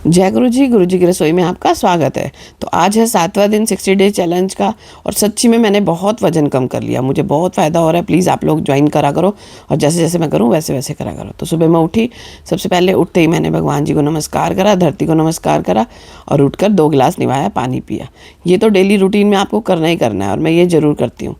जय गुरु जी की रसोई में आपका स्वागत है। तो आज है 7वां दिन 60 डे चैलेंज का और सच्ची में मैंने बहुत वजन कम कर लिया। मुझे बहुत फ़ायदा हो रहा है। प्लीज़ आप लोग ज्वाइन करा करो और जैसे जैसे मैं करूँ वैसे वैसे करा करो। तो सुबह मैं उठी, सबसे पहले उठते ही मैंने भगवान जी को नमस्कार करा, धरती को नमस्कार करा और उठकर 2 गिलास निभाया, पानी पिया। ये तो डेली रूटीन में आपको करना ही करना है और मैं ये ज़रूर करती हूँ।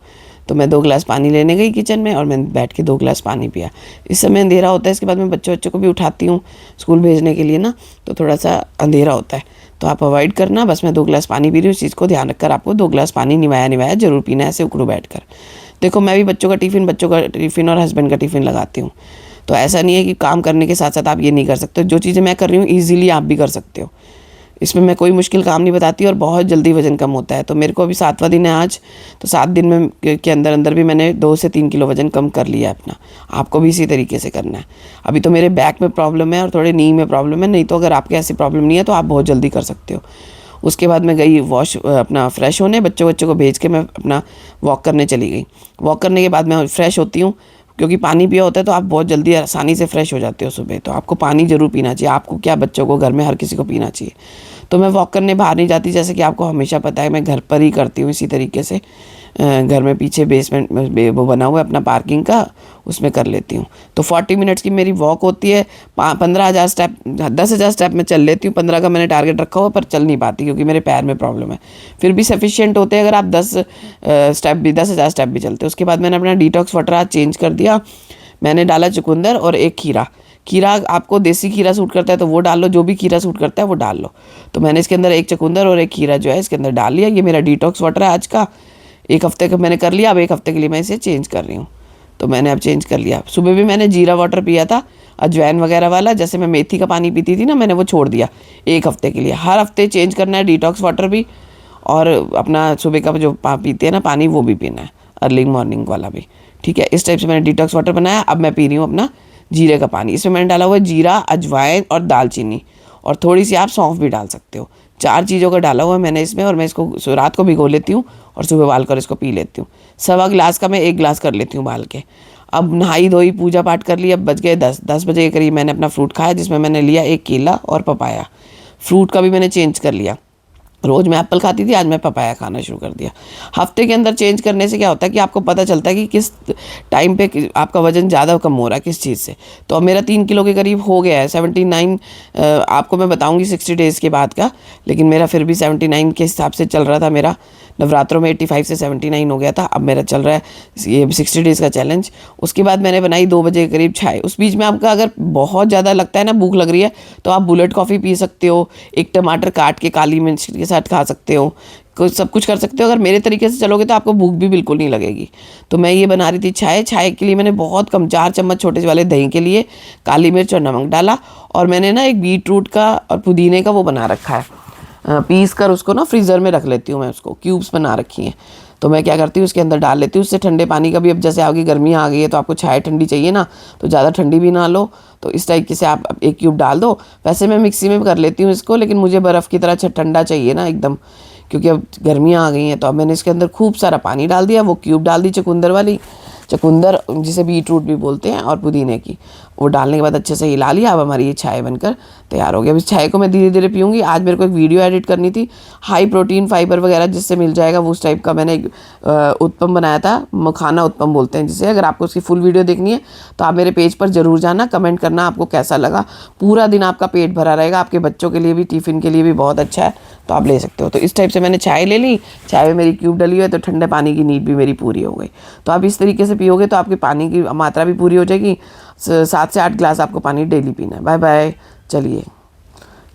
तो मैं 2 गिलास पानी लेने गई किचन में और मैंने बैठ के 2 गिलास पानी पिया। इस समय अंधेरा होता है, इसके बाद मैं बच्चों को भी उठाती हूँ स्कूल भेजने के लिए ना, तो थोड़ा सा अंधेरा होता है, तो आप अवॉइड करना। बस मैं 2 गिलास पानी पी रही हूँ, इस चीज़ को ध्यान रखकर आपको 2 गिलास पानी निवाया ज़रूर पीना है, ऐसे उकड़ू बैठ कर। देखो मैं भी बच्चों का टिफ़िन और हस्बैंड का टिफ़िन लगाती हूँ। तो ऐसा नहीं है कि काम करने के साथ साथ आप ये नहीं कर सकते। जो चीज़ें मैं कर रही हूँ ईजिली आप भी कर सकते हो। इसमें मैं कोई मुश्किल काम नहीं बताती और बहुत जल्दी वज़न कम होता है। तो मेरे को अभी 7वां दिन है आज, तो 7 दिन में के अंदर अंदर भी मैंने 2 से 3 किलो वज़न कम कर लिया है अपना। आपको भी इसी तरीके से करना है। अभी तो मेरे बैक में प्रॉब्लम है और थोड़े नी में प्रॉब्लम है, नहीं तो अगर आपके ऐसी प्रॉब्लम नहीं है तो आप बहुत जल्दी कर सकते हो। उसके बाद मैं गई अपना फ्रेश होने, बच्चों को भेज के मैं अपना वॉक करने चली गई। वॉक करने के बाद मैं फ्रेश होती हूँ, क्योंकि पानी पिया होता है तो आप बहुत जल्दी आसानी से फ्रेश हो जाते हो सुबह। तो आपको पानी ज़रूर पीना चाहिए। आपको क्या, बच्चों को, घर में हर किसी को पीना चाहिए। तो मैं वॉक करने बाहर नहीं जाती, जैसे कि आपको हमेशा पता है मैं घर पर ही करती हूँ इसी तरीके से। घर में पीछे बेसमेंट में वो बना हुआ है अपना पार्किंग का, उसमें कर लेती हूँ। तो 40 मिनट्स की मेरी वॉक होती है। 15,000 स्टेप, 10,000 स्टेप में चल लेती हूँ। 15 का मैंने टारगेट रखा हुआ, पर चल नहीं पाती क्योंकि मेरे पैर में प्रॉब्लम है। फिर भी सफिशिएंट होते हैं अगर आप 10,000 स्टेप भी चलते हो। उसके बाद मैंने अपना डिटॉक्स वाटर आज चेंज कर दिया। मैंने डाला चुकंदर और एक खीरा। आपको देसी खीरा सूट करता है तो वो डाल लो, जो भी खीरा सूट करता है वो डाल लो। तो मैंने इसके अंदर एक चुकंदर और एक खीरा जो है इसके अंदर डाल लिया। ये मेरा डिटॉक्स वाटर है आज का। 1 हफ्ते का मैंने कर लिया, अब 1 हफ्ते के लिए मैं इसे चेंज कर रही हूँ। तो मैंने अब चेंज कर लिया। सुबह भी मैंने जीरा वाटर पिया था, अजवाइन वगैरह वाला, जैसे मैं मेथी का पानी पीती थी ना, मैंने वो छोड़ दिया 1 हफ्ते के लिए। हर हफ्ते चेंज करना है डिटॉक्स वाटर भी, और अपना सुबह का जो पीते हैं ना पानी, वो भी पीना है, अर्ली मॉर्निंग वाला भी। ठीक है, इस टाइप से मैंने डिटॉक्स वाटर बनाया। अब मैं पी रही हूँ अपना जीरे का पानी। इसमें मैंने डाला हुआ है जीरा, अजवाइन और दालचीनी, और थोड़ी सी आप सौंफ भी डाल सकते हो। 4 चीज़ों का डाला हुआ है मैंने इसमें, और मैं इसको रात को भिगो लेती हूँ और सुबह उबाल कर इसको पी लेती हूँ। 1.25 गिलास का मैं 1 गिलास कर लेती हूँ उबाल के। अब नहाई धोई, पूजा पाठ कर लिया। अब बज गए 10 बजे के करीब मैंने अपना फ्रूट खाया, जिसमें मैंने लिया 1 केला और पपाया। फ्रूट का भी मैंने चेंज कर लिया। रोज़ मैं एप्पल खाती थी, आज मैं पपाया खाना शुरू कर दिया। हफ्ते के अंदर चेंज करने से क्या होता है कि आपको पता चलता है कि किस टाइम पे आपका वज़न ज़्यादा कम हो रहा है, किस चीज़ से। तो अब मेरा 3 किलो के करीब हो गया है। 79 आपको मैं बताऊंगी 60 डेज़ के बाद का, लेकिन मेरा फिर भी 79 के हिसाब से चल रहा था। मेरा नवरात्रों में 85 से 79 हो गया था। अब मेरा चल रहा है ये 60 डेज़ का चैलेंज। उसके बाद मैंने बनाई 2 बजे के करीब चाय। उस बीच में आपका अगर बहुत ज़्यादा लगता है ना, भूख लग रही है, तो आप बुलेट कॉफ़ी पी सकते हो। एक टमाटर काट के काली मिर्च के साथ खा सकते हो। सब कुछ कर सकते हो। अगर मेरे तरीके से चलोगे तो आपको भूख भी बिल्कुल नहीं लगेगी। तो मैं ये बना रही थी चाय के लिए मैंने बहुत कम 4 चम्मच छोटे वाले दही के लिए काली मिर्च और नमक डाला। और मैंने ना एक बीट रूट का और पुदीने का वो बना रखा है, पीस कर उसको ना फ्रीज़र में रख लेती हूँ मैं, उसको क्यूब्स बना रखी हैं। तो मैं क्या करती हूँ, उसके अंदर डाल लेती हूँ। उससे ठंडे पानी का भी, अब जैसे आपकी गर्मी आ गई है तो आपको चाय ठंडी चाहिए ना, तो ज़्यादा ठंडी भी ना लो। तो इस तरीके से आप 1 क्यूब डाल दो। वैसे मैं मिक्सी में कर लेती हूँ इसको, लेकिन मुझे बर्फ़ की तरह ठंडा चाहिए ना एकदम, क्योंकि अब गर्मियाँ आ गई हैं। तो अब मैंने इसके अंदर खूब सारा पानी डाल दिया। वो क्यूब डाल दी चुकंदर जिसे बीट रूट भी बोलते हैं, और पुदीने की, वो डालने के बाद अच्छे से हिला लिया। अब हमारी ये चाय बनकर तैयार हो गया। अब इस चाय को मैं धीरे धीरे पीऊँगी। आज मेरे को एक वीडियो एडिट करनी थी, हाई प्रोटीन फाइबर वगैरह जिससे मिल जाएगा, वो उस टाइप का मैंने एक उत्पम बनाया था, मखाना उत्पम बोलते हैं जिसे। अगर आपको उसकी फुल वीडियो देखनी है तो आप मेरे पेज पर ज़रूर जाना, कमेंट करना आपको कैसा लगा। पूरा दिन आपका पेट भरा रहेगा, आपके बच्चों के लिए भी, टिफ़िन के लिए भी बहुत अच्छा है, तो आप ले सकते हो। तो इस टाइप से मैंने चाय ले ली। चाय में मेरी क्यूब डली हुई है, तो ठंडे पानी की नीड भी मेरी पूरी हो गई। तो आप इस तरीके से पियोगे तो आपके पानी की मात्रा भी पूरी हो जाएगी। 7 से 8 गिलास आपको पानी डेली पीना है। Bye bye. चलिए,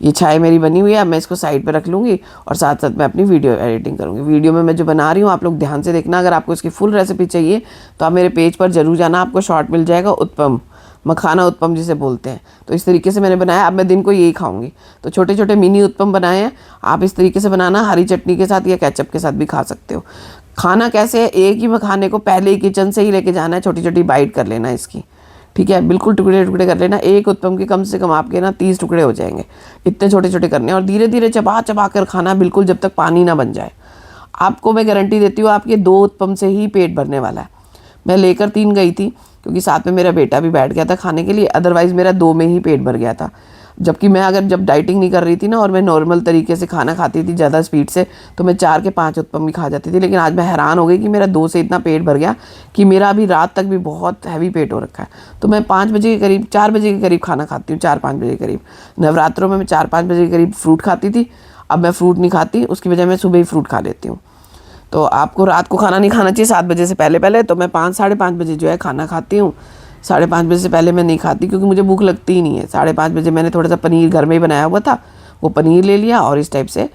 ये चाय मेरी बनी हुई है। अब मैं इसको साइड पे रख लूँगी और साथ साथ मैं अपनी वीडियो एडिटिंग करूँगी। वीडियो में मैं जो बना रही हूँ आप लोग ध्यान से देखना। अगर आपको इसकी फुल रेसिपी चाहिए तो आप मेरे पेज पर ज़रूर जाना, आपको शॉर्ट मिल जाएगा, उत्पम, मखाना उत्पम जिसे बोलते हैं। तो इस तरीके से मैंने बनाया। अब मैं दिन को यही खाऊंगी। तो छोटे छोटे मिनी उत्पम बनाए हैं। आप इस तरीके से बनाना, हरी चटनी के साथ या केचप के साथ भी खा सकते हो। खाना कैसे है, एक ही मखाने को पहले ही किचन से ही लेके जाना है, छोटी छोटी बाइट कर लेना है इसकी। ठीक है, बिल्कुल टुकड़े टुकड़े कर लेना। एक उत्पम के कम से कम आपके ना 30 टुकड़े हो जाएंगे, इतने छोटे छोटे करने। और धीरे धीरे चबा चबा कर खाना, बिल्कुल जब तक पानी ना बन जाए। आपको मैं गारंटी देती हूँ आपके 2 उत्पम से ही पेट भरने वाला है। मैं लेकर 3 गई थी, क्योंकि साथ में मेरा बेटा भी बैठ गया था खाने के लिए, अदरवाइज़ मेरा 2 में ही पेट भर गया था। जबकि मैं अगर जब डाइटिंग नहीं कर रही थी ना और मैं नॉर्मल तरीके से खाना खाती थी ज़्यादा स्पीड से, तो मैं 4 के 5 उत्पम भी खा जाती थी। लेकिन आज मैं हैरान हो गई कि मेरा 2 से इतना पेट भर गया कि मेरा अभी रात तक भी बहुत हैवी पेट हो रखा है। तो मैं 5 बजे के करीब, 4 बजे के करीब खाना खाती हूँ, 4-5 बजे के करीब। नवरात्रों में मैं 4-5 बजे के करीब फ्रूट खाती थी, अब मैं फ्रूट नहीं खाती, उसकी वजह मैं सुबह ही फ्रूट खा लेती हूँ। तो आपको रात को खाना नहीं खाना चाहिए 7 बजे से पहले पहले। तो मैं 5 साढ़े 5 बजे जो है खाना खाती हूँ। 5:30 बजे से पहले मैं नहीं खाती क्योंकि मुझे भूख लगती ही नहीं है। 5:30 बजे मैंने थोड़ा सा पनीर घर में ही बनाया हुआ था, वो पनीर ले लिया और इस टाइप से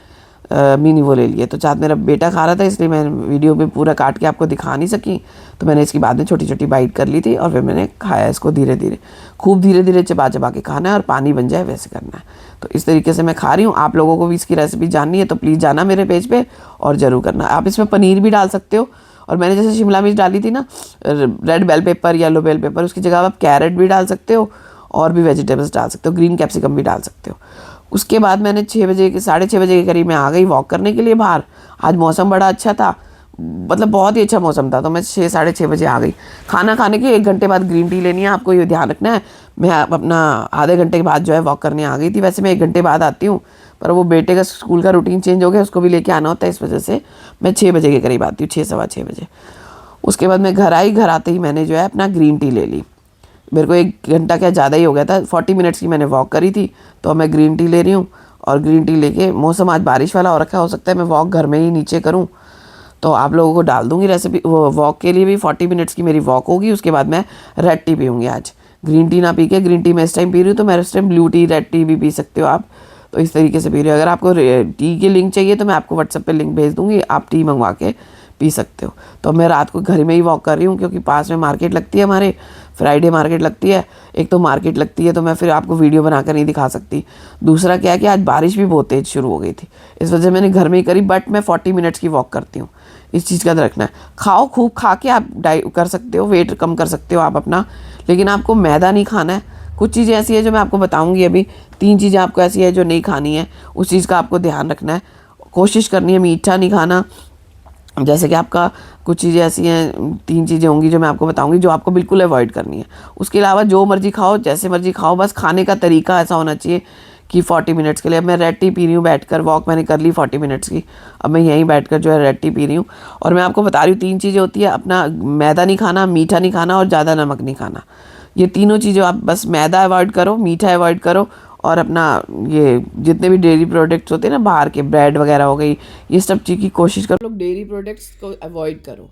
मिनी वो ले लिए। तो साथ मेरा बेटा खा रहा था, इसलिए मैं वीडियो में पूरा काट के आपको दिखा नहीं सकी। तो मैंने इसकी बाद में छोटी छोटी बाइट कर ली थी और फिर मैंने खाया इसको धीरे धीरे। खूब धीरे धीरे चबा चबा के खाना है और पानी बन जाए वैसे करना है। तो इस तरीके से मैं खा रही हूँ। आप लोगों को भी इसकी रेसिपी जाननी है तो प्लीज़ जाना मेरे पेज पे और ज़रूर करना। आप इसमें पनीर भी डाल सकते हो, और मैंने जैसे शिमला मिर्च डाली थी ना, red bell pepper, yellow bell pepper, उसकी जगह आप कैरेट भी डाल सकते हो और भी वेजिटेबल्स डाल सकते हो, ग्रीन कैप्सिकम भी डाल सकते हो। उसके बाद मैंने 6 बजे के 6:30 बजे के करीब मैं आ गई वॉक करने के लिए बाहर। आज मौसम बड़ा अच्छा था, मतलब बहुत ही अच्छा मौसम था, तो मैं 6 साढ़े 6 बजे आ गई। खाना खाने के 1 घंटे बाद ग्रीन टी लेनी है, आपको ये ध्यान रखना है। मैं अपना आधे घंटे के बाद जो है वॉक करने आ गई थी। वैसे मैं 1 घंटे बाद आती हूँ, पर वो बेटे का स्कूल का रूटीन चेंज हो गया, उसको भी लेके आना होता है, इस वजह से मैं 6 बजे के करीब आती हूँ, 6 सवा 6 बजे। उसके बाद मैं घर आई, घर आते ही मैंने जो है अपना ग्रीन टी ले ली। मेरे को 1 घंटा क्या ज़्यादा ही हो गया था, 40 मिनट्स की मैंने वॉक करी थी। तो मैं ग्रीन टी ले रही हूँ और ग्रीन टी लेके, मौसम आज बारिश वाला हो रखा है, हो सकता है मैं वॉक घर में ही नीचे करूँ। तो आप लोगों को डाल दूँगी रेसिपी। वो वॉक के लिए भी 40 मिनट्स की मेरी वॉक होगी। उसके बाद मैं रेड टी पीऊँगी आज। ग्रीन टी ना पी के, ग्रीन टी मैं इस टाइम पी रही हूँ, तो मैं इस time blue T, red T भी पी सकते हो आप। तो इस तरीके से पी रही हो। अगर आपको टी की लिंक चाहिए तो मैं आपको व्हाट्सएप पे लिंक भेज दूँगी, आप टी मंगवा के पी सकते हो। तो मैं रात को घर में ही वॉक कर रही हूँ क्योंकि पास में मार्केट लगती है, हमारे फ्राइडे मार्केट लगती है। एक तो मार्केट लगती है तो मैं फिर आपको वीडियो बनाकर नहीं दिखा सकती। दूसरा क्या है कि आज बारिश भी बहुत तेज़ शुरू हो गई थी, इस वजह से मैंने घर में ही करी। बट मैं 40 मिनट्स की वॉक करती हूँ, इस चीज़ का ध्यान रखना है। खाओ, खूब खा के आप कर सकते हो, वेट कम कर सकते हो आप अपना, लेकिन आपको मैदा नहीं खाना है। कुछ चीज़ें ऐसी है जो मैं आपको बताऊँगी अभी, 3 चीज़ें आपको ऐसी है जो नहीं खानी है, उस चीज़ का आपको ध्यान रखना है। कोशिश करनी है मीठा नहीं खाना। जैसे कि आपका कुछ चीज़ें ऐसी हैं, 3 चीज़ें होंगी जो मैं आपको बताऊंगी जो आपको बिल्कुल अवॉइड करनी है। उसके अलावा जो मर्जी खाओ, जैसे मर्जी खाओ, बस खाने का तरीका ऐसा होना चाहिए कि 40 मिनट्स के लिए। अब मैं रेड टी पी रही हूँ बैठकर, वॉक मैंने कर ली 40 मिनट्स की, अब मैं यहीं बैठकर जो है रेड टी पी रही हूँ। और मैं आपको बता रही हूँ 3 चीज़ें होती है, अपना मैदा नहीं खाना, मीठा नहीं खाना और ज़्यादा नमक नहीं खाना। ये तीनों चीज़ें आप बस मैदा अवॉइड करो, मीठा अवॉइड करो, और अपना ये जितने भी डेयरी प्रोडक्ट्स होते हैं ना, बाहर के ब्रेड वगैरह हो गई, ये सब चीज़ की कोशिश करो, लोग डेयरी प्रोडक्ट्स को अवॉइड करो।